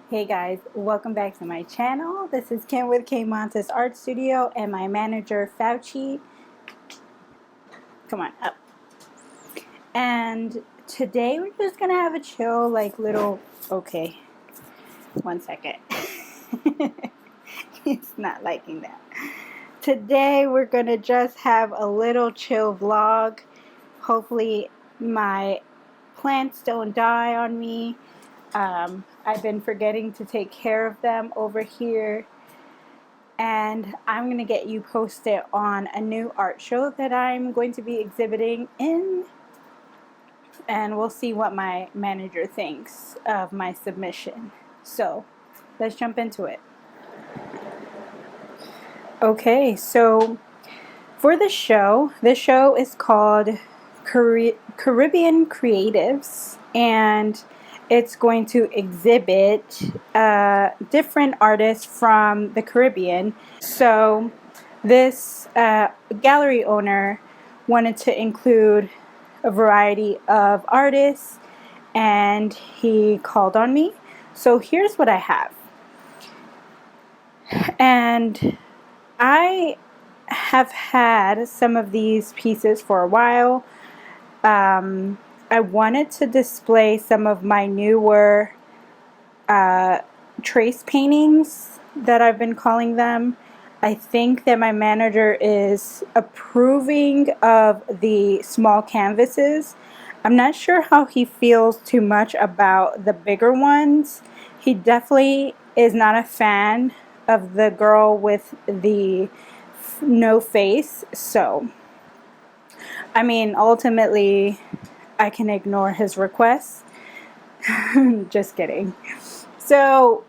Hey guys, welcome back to my channel. This is Kim with K Montes Art Studio and my manager Fauci. Come on up. And today we're just gonna have a chill, okay, 1 second. He's not liking that. Today we're gonna just have a little chill vlog. Hopefully my plants don't die on me. I've been forgetting to take care of them over here, and I'm going to get you posted on a new art show that I'm going to be exhibiting in, and we'll see what my manager thinks of my submission. So let's jump into it. Okay, so for the show, this show is called Caribbean Creatives, and it's going to exhibit different artists from the Caribbean. So this gallery owner wanted to include a variety of artists, and he called on me. So here's what I have. And I have had some of these pieces for a while. I wanted to display some of my newer trace paintings that I've been calling them. I think that my manager is approving of the small canvases. I'm not sure how he feels too much about the bigger ones. He definitely is not a fan of the girl with the no face. So, I mean, ultimately, I can ignore his requests. Just kidding. So,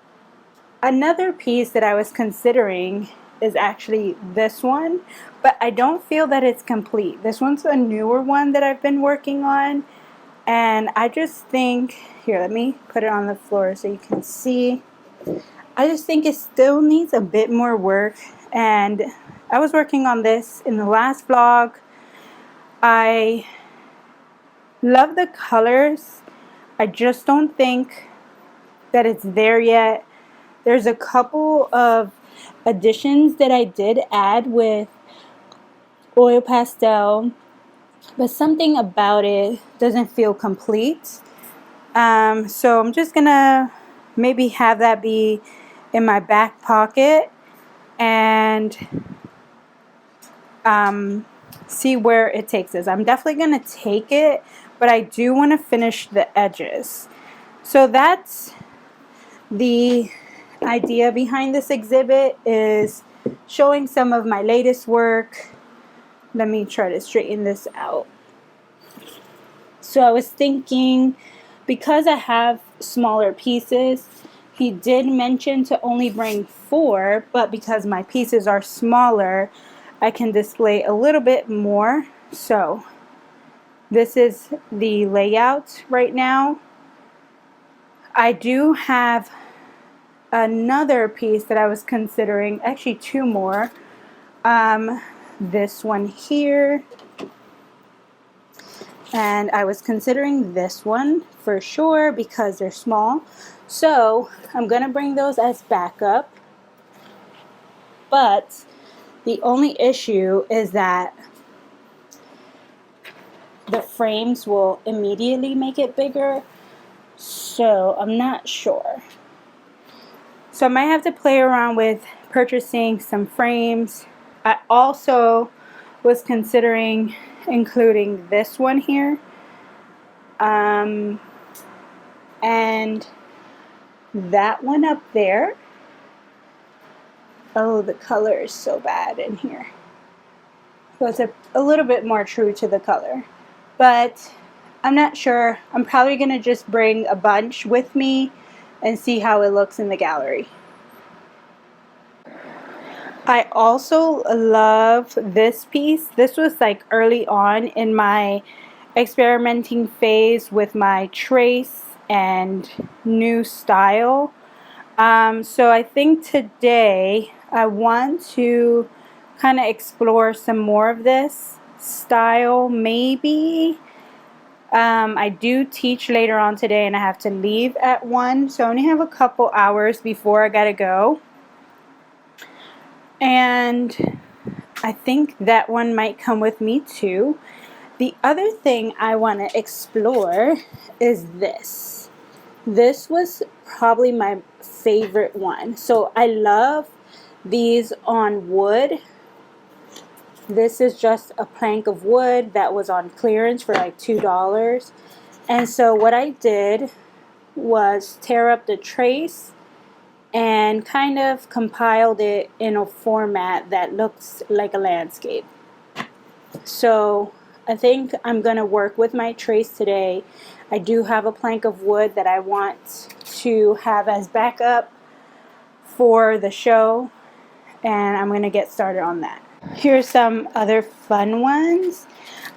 another piece that I was considering is actually this one, but I don't feel that it's complete. This one's a newer one that I've been working on, and I just think, here, let me put it on the floor so you can see. I just think it still needs a bit more work, and I was working on this in the last vlog. I love the colors. I just don't think that it's there yet. There's a couple of additions that I did add with oil pastel, but something about it doesn't feel complete. So I'm just gonna maybe have that be in my back pocket and see where it takes us. I'm definitely gonna take it, but I do want to finish the edges. So that's the idea behind this exhibit, is showing some of my latest work. Let me try to straighten this out. So I was thinking, because I have smaller pieces, he did mention to only bring 4, but because my pieces are smaller, I can display a little bit more. So this is the layout right now. I do have another piece that I was considering, actually 2 more. This one here, and I was considering this one for sure because they're small. So I'm gonna bring those as backup, but the only issue is that the frames will immediately make it bigger, so I'm not sure. So I might have to play around with purchasing some frames. I also was considering including this one here, and that one up there. Oh, the color is so bad in here. So it's a little bit more true to the color, but I'm not sure. I'm probably gonna just bring a bunch with me and see how it looks in the gallery. I also love this piece. This was like early on in my experimenting phase with my trace and new style. So I think today I want to kind of explore some more of this style, maybe I do teach later on today and I have to leave at 1, so I only have a couple hours before I gotta go. And I think that one might come with me too. The other thing I want to explore is this. This was probably my favorite one. So I love these on wood. This is just a plank of wood that was on clearance for like $2. And so what I did was tear up the trace and kind of compiled it in a format that looks like a landscape. So I think I'm going to work with my trace today. I do have a plank of wood that I want to have as backup for the show, and I'm going to get started on that. Here's some other fun ones.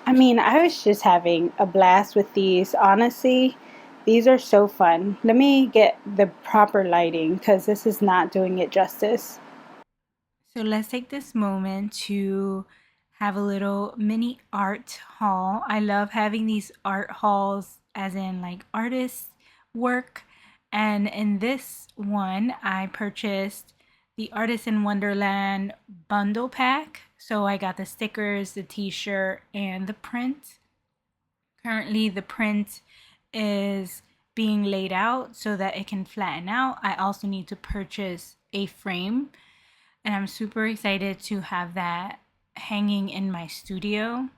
I mean, I was just having a blast with these. Honestly, these are so fun. Let me get the proper lighting because this is not doing it justice. So let's take this moment to have a little mini art haul. I love having these art hauls, as in like artists' work. And in this one, I purchased the Artist in Wonderland bundle pack. So I got the stickers, the t-shirt, and the print. Currently, the print is being laid out so that it can flatten out. I also need to purchase a frame, and I'm super excited to have that hanging in my studio.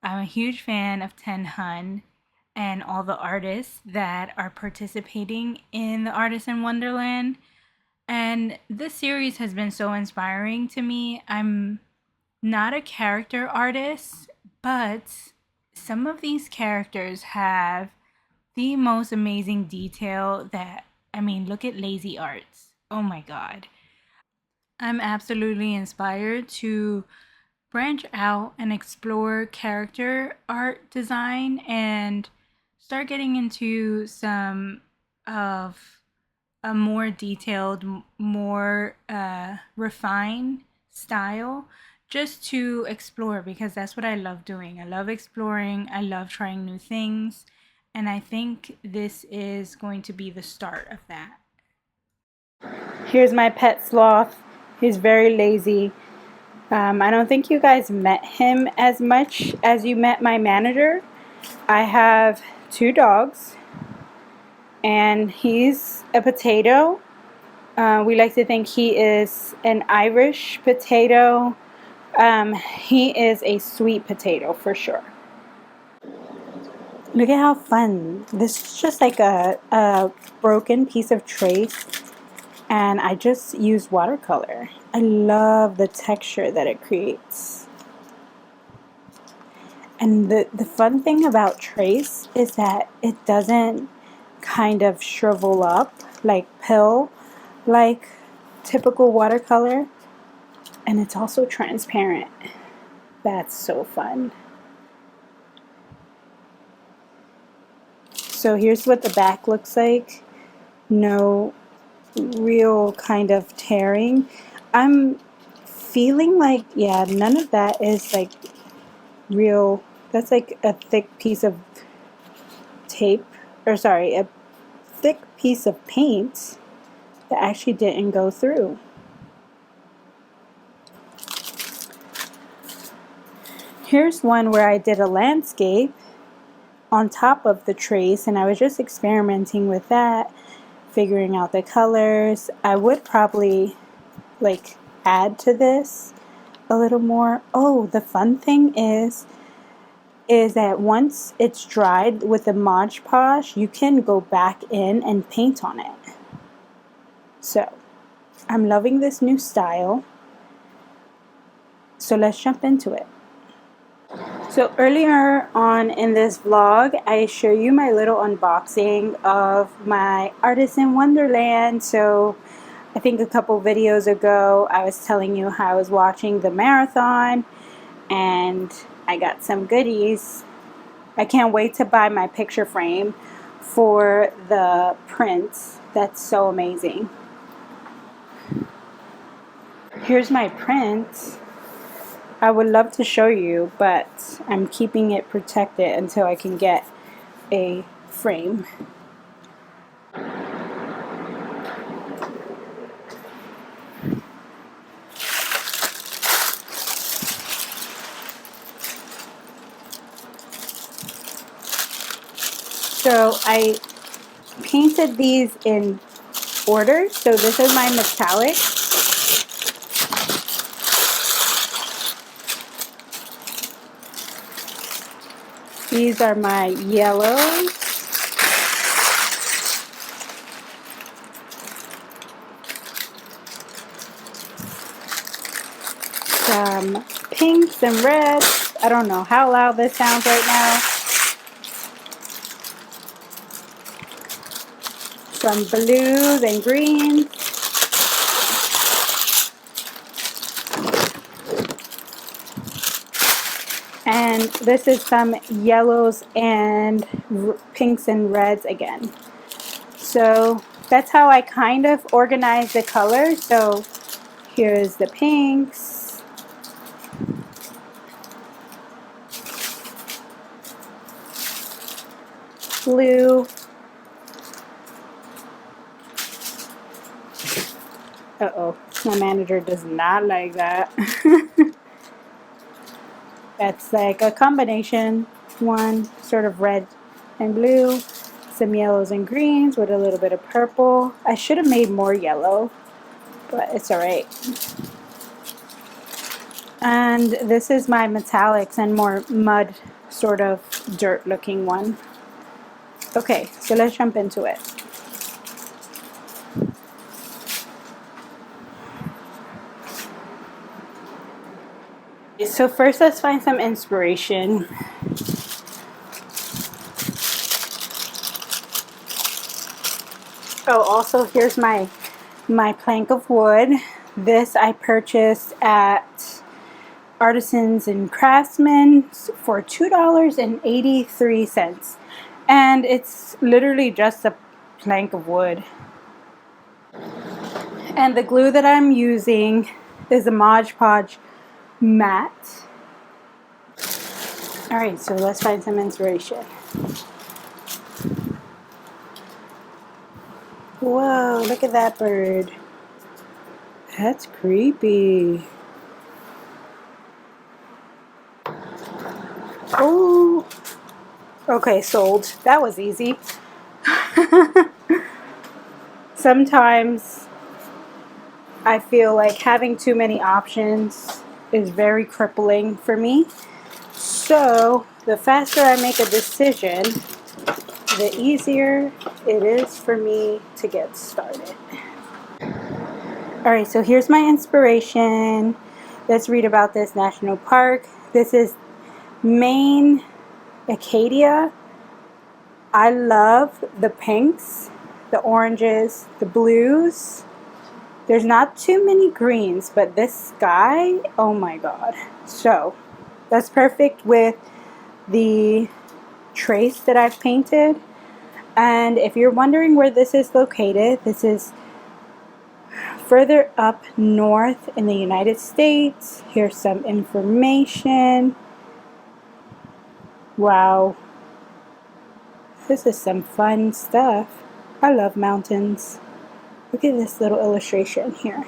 I'm a huge fan of Ten Hun and all the artists that are participating in the Artist in Wonderland. And this series has been so inspiring to me. I'm not a character artist, but some of these characters have the most amazing detail that, I mean, look at Lazy Arts. Oh my God. I'm absolutely inspired to branch out and explore character art design and start getting into some of a more detailed, more refined style just to explore, because that's what I love doing. I love exploring, I love trying new things, and I think this is going to be the start of that. Here's my pet sloth. He's very lazy. I don't think you guys met him as much as you met my manager. I have 2 dogs, and he's a potato. We like to think he is an Irish potato. He is a sweet potato for sure. Look at how fun. This is just like a broken piece of trace, and I just used watercolor. I love the texture that it creates. And the fun thing about trace is that it doesn't kind of shrivel up like pill like typical watercolor, and it's also transparent. That's so fun. So here's what the back looks like. No real kind of tearing. I'm feeling like, yeah, none of that is like real. That's like a thick piece of tape, or sorry, a thick piece of paint that actually didn't go through. Here's one where I did a landscape on top of the trace, and I was just experimenting with that, figuring out the colors. I would probably like add to this a little more. Oh, the fun thing is that once it's dried with the Mod Podge, you can go back in and paint on it. So I'm loving this new style. So let's jump into it. So earlier on in this vlog, I show you my little unboxing of my Artist in Wonderland. So I think a couple videos ago, I was telling you how I was watching the marathon and I got some goodies. I can't wait to buy my picture frame for the prints. That's so amazing. Here's my print. I would love to show you, but I'm keeping it protected until I can get a frame. So I painted these in order. So this is my metallic. These are my yellows. Some pinks and reds. I don't know how loud this sounds right now. Some blues and greens. And this is some yellows and pinks and reds again. So that's how I kind of organize the colors. So here's the pinks. Blue. Uh-oh, my manager does not like that. That's like a combination. One sort of red and blue, some yellows and greens with a little bit of purple. I should have made more yellow, but it's alright. And this is my metallics and more mud, sort of dirt looking one. Okay, so let's jump into it. So first let's find some inspiration. Oh, also here's my plank of wood. This I purchased at Artisans and Craftsmen for $2.83. And it's literally just a plank of wood. And the glue that I'm using is a Mod Podge matte. Alright, so let's find some inspiration. Whoa, look at that bird. That's creepy. Oh. Okay, sold. That was easy. Sometimes I feel like having too many options is very crippling for me. So the faster I make a decision, the easier it is for me to get started. Alright, so here's my inspiration. Let's read about this national park. This is Maine Acadia. I love the pinks, the oranges, the blues. There's not too many greens, but this sky, oh my god. So that's perfect with the trace that I've painted. And if you're wondering where this is located, this is further up north in the United States. Here's some information. Wow. This is some fun stuff. I love mountains. Look at this little illustration here.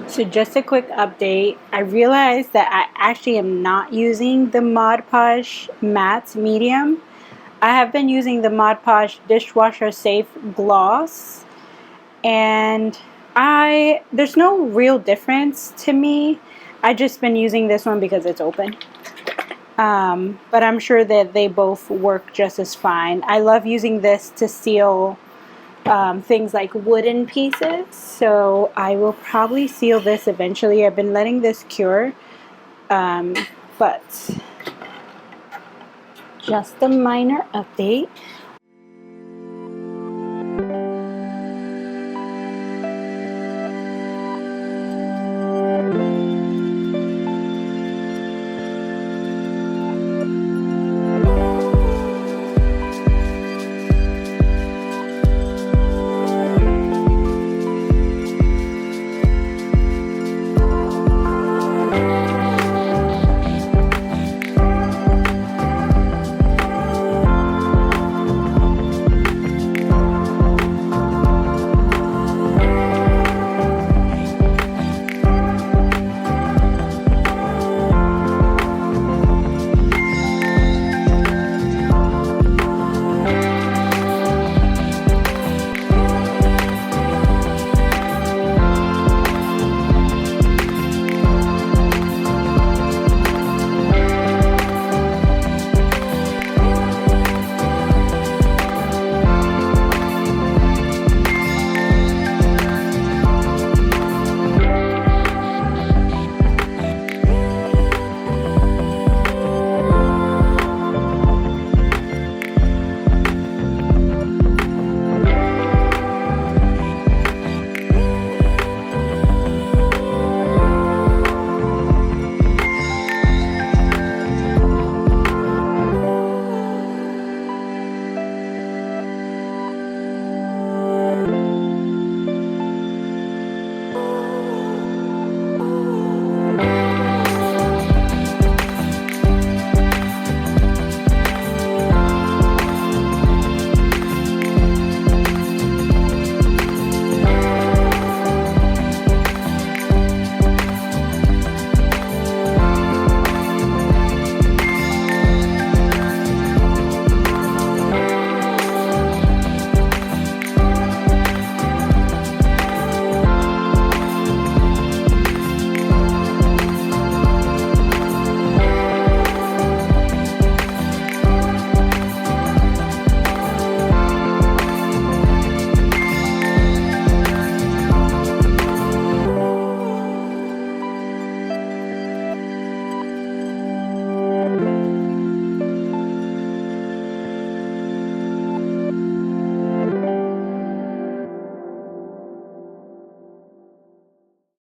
So just a quick update. I realized that I actually am not using the Mod Podge Matte Medium. I have been using the Mod Podge Dishwasher Safe Gloss. and there's no real difference to me. I just been using this one because it's open. But I'm sure that they both work just as fine. I love using this to seal things like wooden pieces, so I will probably seal this eventually. I've been letting this cure, but just a minor update.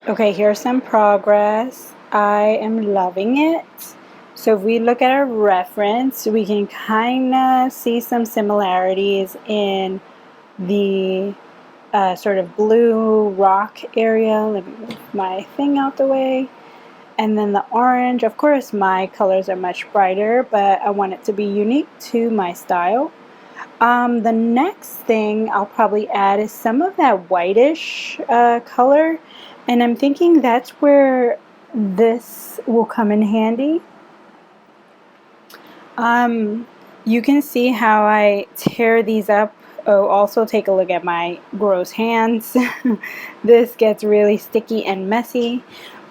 Okay, here's some progress. I am loving it. So if we look at our reference, we can kind of see some similarities in the sort of blue rock area. Let me move my thing out the way. And then the orange, of course my colors are much brighter, but I want it to be unique to my style. The next thing I'll probably add is some of that whitish color, and I'm thinking that's where this will come in handy. You can see how I tear these up. Oh, also take a look at my gross hands. This gets really sticky and messy,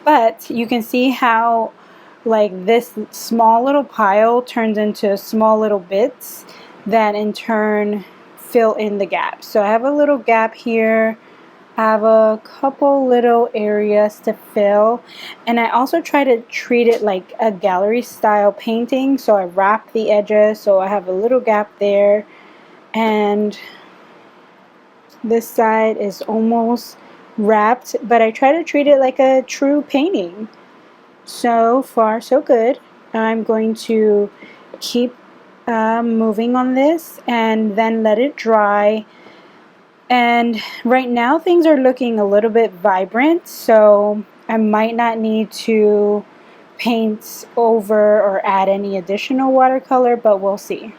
but you can see how like this small little pile turns into small little bits that in turn fill in the gaps. So I have a little gap here, I have a couple little areas to fill, and I also try to treat it like a gallery style painting. So I wrap the edges so I have a little gap there, and this side is almost wrapped, but I try to treat it like a true painting. So far so good. I'm going to keep moving on this and then let it dry. And right now things are looking a little bit vibrant, so I might not need to paint over or add any additional watercolor, but we'll see.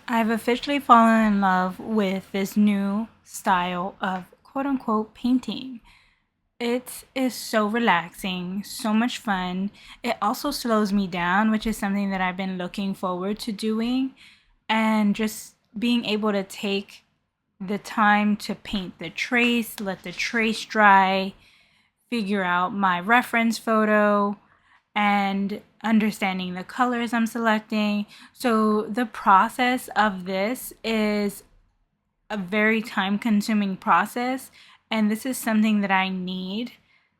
I've officially fallen in love with this new style of quote-unquote painting. It is so relaxing, so much fun. It also slows me down, which is something that I've been looking forward to doing. And just being able to take the time to paint the trace, let the trace dry, figure out my reference photo, and understanding the colors I'm selecting. So the process of this is a very time consuming process, and this is something that I need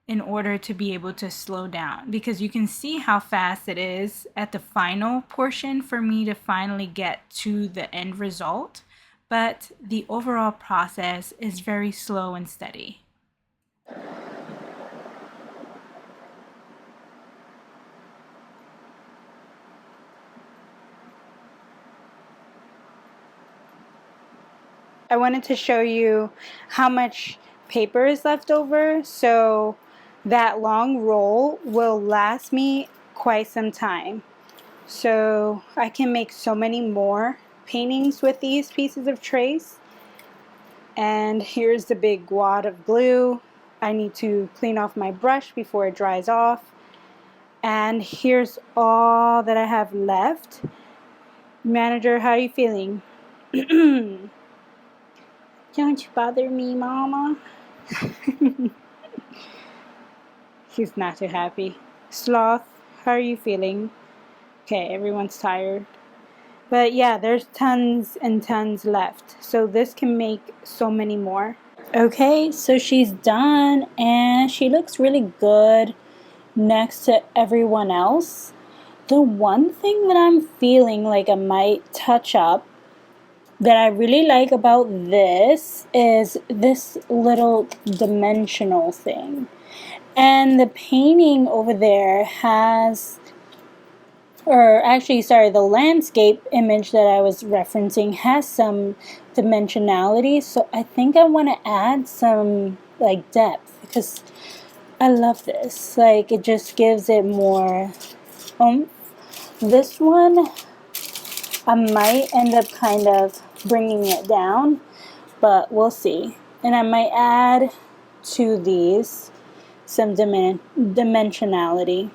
in order to be able to slow down, because you can see how fast it is at the final portion for me to finally get to the end result, but the overall process is very slow and steady. I wanted to show you how much paper is left over, so that long roll will last me quite some time. So I can make so many more paintings with these pieces of trace. And here's the big wad of glue. I need to clean off my brush before it dries off. And here's all that I have left. Manager, how are you feeling? Don't you bother me, Mama. She's not too happy. Sloth, how are you feeling? Okay, everyone's tired. But yeah, there's tons and tons left. So this can make so many more. Okay, so she's done and she looks really good next to everyone else. The one thing that I'm feeling like I might touch up that I really like about this is this little dimensional thing. And the painting over there has, or actually, sorry, the landscape image that I was referencing has some dimensionality. So I think I want to add some like depth because I love this. Like it just gives it more oomph. This one, I might end up kind of bringing it down, but we'll see. And I might add to these some dimensionality.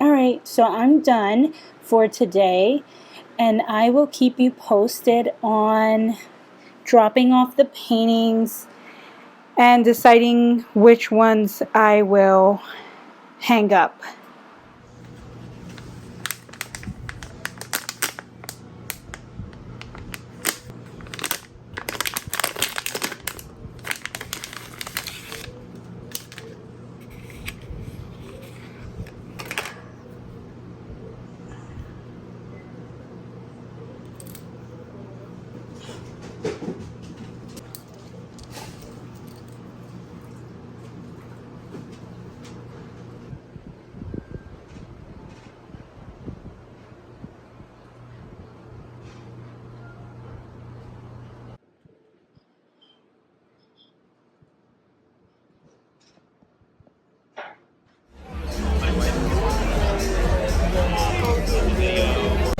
All right, so I'm done for today, and I will keep you posted on dropping off the paintings and deciding which ones I will hang up.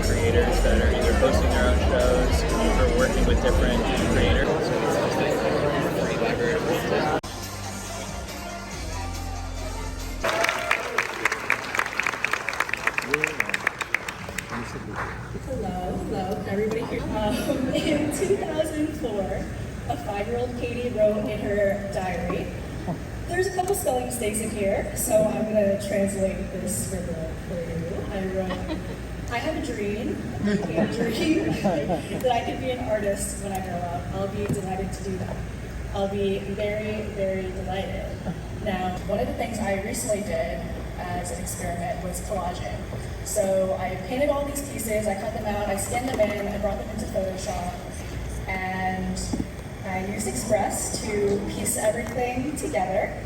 Creators that are either hosting their own shows or working with different creators. Hello, everybody here. In 2004, a 5-year-old Katie wrote in her diary, there's a couple spelling mistakes in here, so I'm going to translate this scribble for you. I wrote, I have a dream that I could be an artist when I grow up. I'll be delighted to do that. I'll be very, very delighted. Now, one of the things I recently did as an experiment was collaging. So I painted all these pieces, I cut them out, I scanned them in, I brought them into Photoshop, and I used Express to piece everything together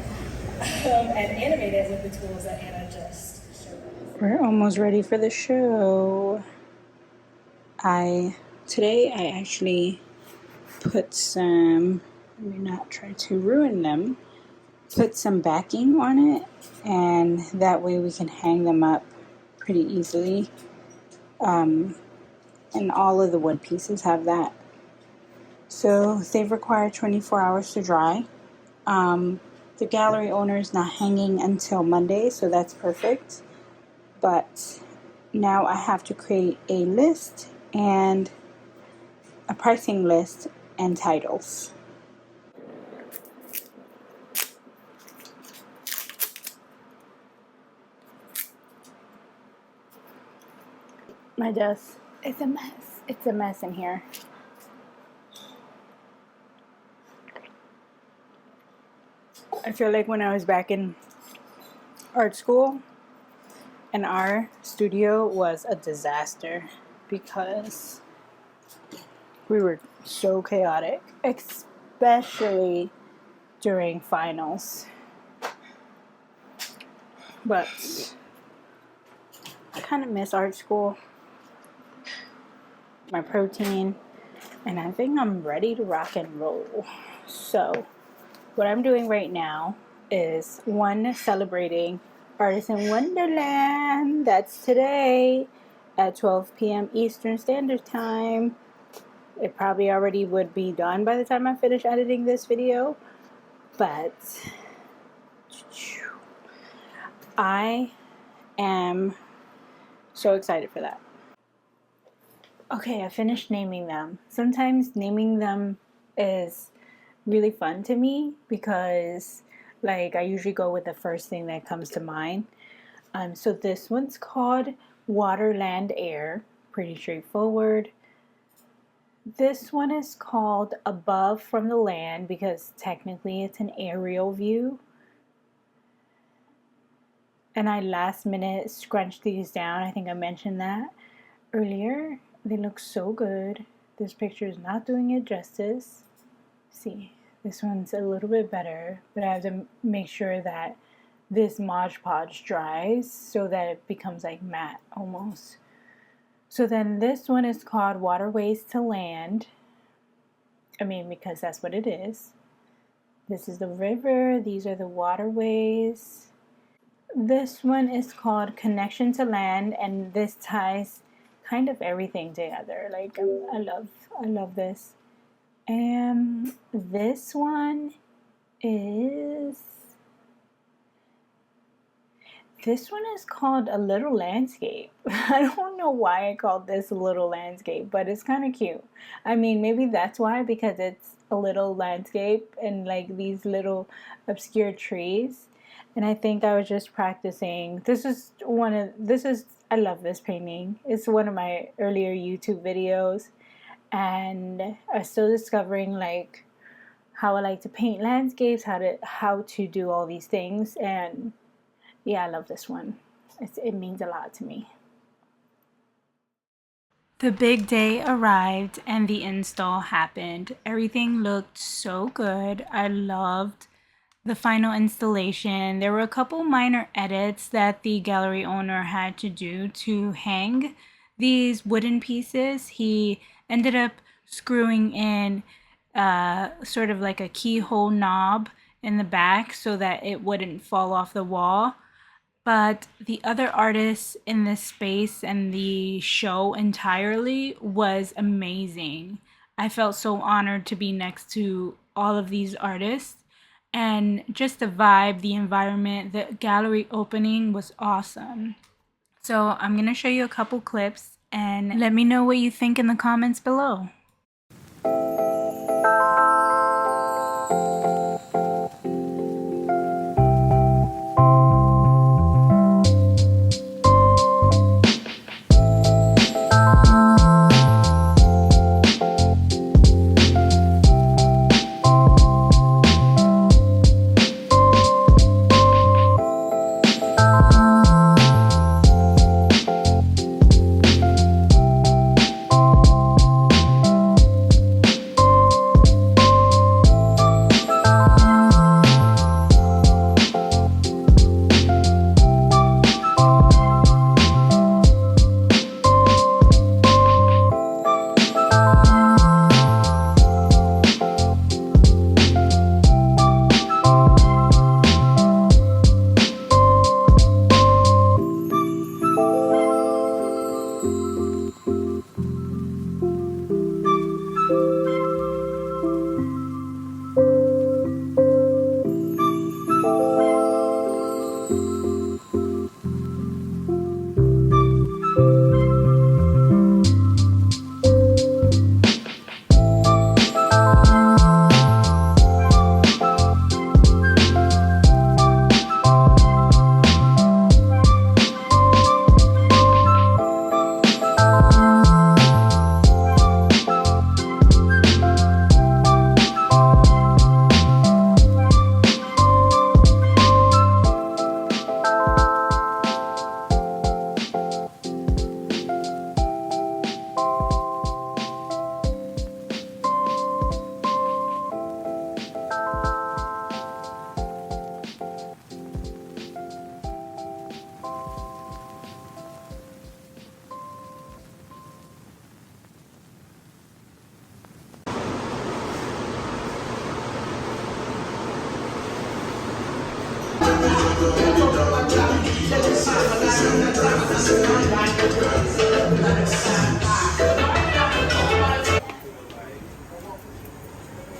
and animate it with the tools that Anna just showed us. We're almost ready for the show. Today I actually put some, let me not try to ruin them, put some backing on it, and that way we can hang them up pretty easily. And all of the wood pieces have that. So they require 24 hours to dry. The gallery owner is not hanging until Monday, so that's perfect. But now I have to create a list and a pricing list and titles. my desk. It's a mess. It's a mess in here. I feel like when I was back in art school, and our studio was a disaster because we were so chaotic, especially during finals. But I kind of miss art school, my protein, and I think I'm ready to rock and roll. So what I'm doing right now is celebrating Artisan Wonderland. That's today at 12 p.m. Eastern Standard Time. It probably already would be done by the time I finish editing this video, but I am so excited for that. Okay, I finished naming them. Sometimes naming them is really fun to me because I usually go with the first thing that comes to mind. So this one's called Water, Land, Air. Pretty straightforward. This one is called Above from the Land because technically it's an aerial view. And I last minute scrunched these down. I think I mentioned that earlier. They look so good. This picture is not doing it justice. See, this one's a little bit better, but I have to make sure that this Mod Podge dries so that it becomes like matte almost. So then this one is called Waterways to Land. Because that's what it is. This is the river. These are the waterways. This one is called Connection to Land, and this ties kind of everything together. I love this. And this one is called A Little Landscape. I don't know why I called this A Little Landscape, but it's kind of cute. Maybe that's why, because it's a little landscape and these little obscure trees. And I think I was just practicing. I love this painting. It's one of my earlier YouTube videos. And I'm still discovering how I like to paint landscapes, how to do all these things. And yeah, I love this one. It means a lot to me. The big day arrived and the install happened. Everything looked so good. I loved the final installation. There were a couple minor edits that the gallery owner had to do to hang these wooden pieces. He ended up screwing in sort of like a keyhole knob in the back so that it wouldn't fall off the wall. But the other artists in this space and the show entirely was amazing. I felt so honored to be next to all of these artists. And just the vibe, the environment, the gallery opening was awesome. So I'm going to show you a couple clips and let me know what you think in the comments below.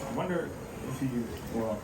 I wonder if you, well,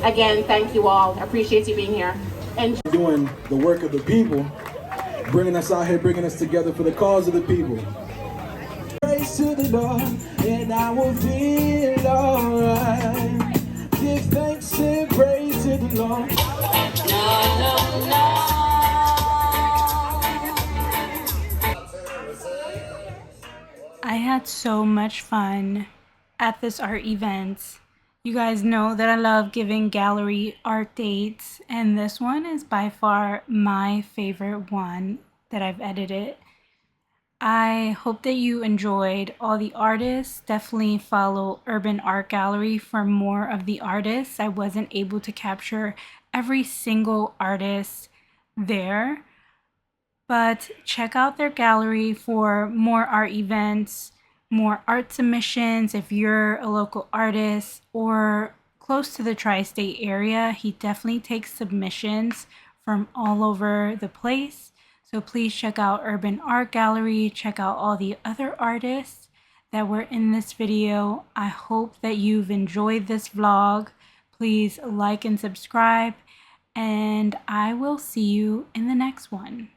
Again, thank you all. I appreciate you being here. And doing the work of the people, bringing us out here, bringing us together for the cause of the people. Praise to the Lord, and I will feel alright. Give thanks and praise to the Lord. I had so much fun at this art event. You guys know that I love giving gallery art dates, and this one is by far my favorite one that I've edited. I hope that you enjoyed all the artists. Definitely follow Urban Art Gallery for more of the artists. I wasn't able to capture every single artist there, but check out their gallery for more art events, more art submissions. If you're a local artist or close to the tri-state area, he definitely takes submissions from all over the place. So please check out Urban Art Gallery, check out all the other artists that were in this video. I hope that you've enjoyed this vlog. Please like and subscribe, and I will see you in the next one.